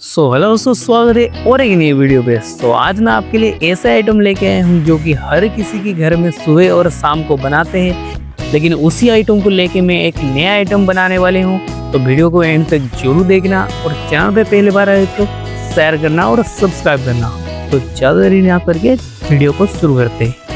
हेलो दोस्तों, स्वागत है और एक नई वीडियो पे। आज मैं आपके लिए ऐसा आइटम लेके आया हूँ जो कि हर किसी के घर में सुबह और शाम को बनाते हैं। लेकिन उसी आइटम को लेके मैं एक नया आइटम बनाने वाले हूँ, तो वीडियो को एंड तक जरूर देखना और चैनल पे पहली बार आए तो शेयर करना और सब्सक्राइब करना। तो ज़्यादा देरी ना करके वीडियो को शुरू करते हैं।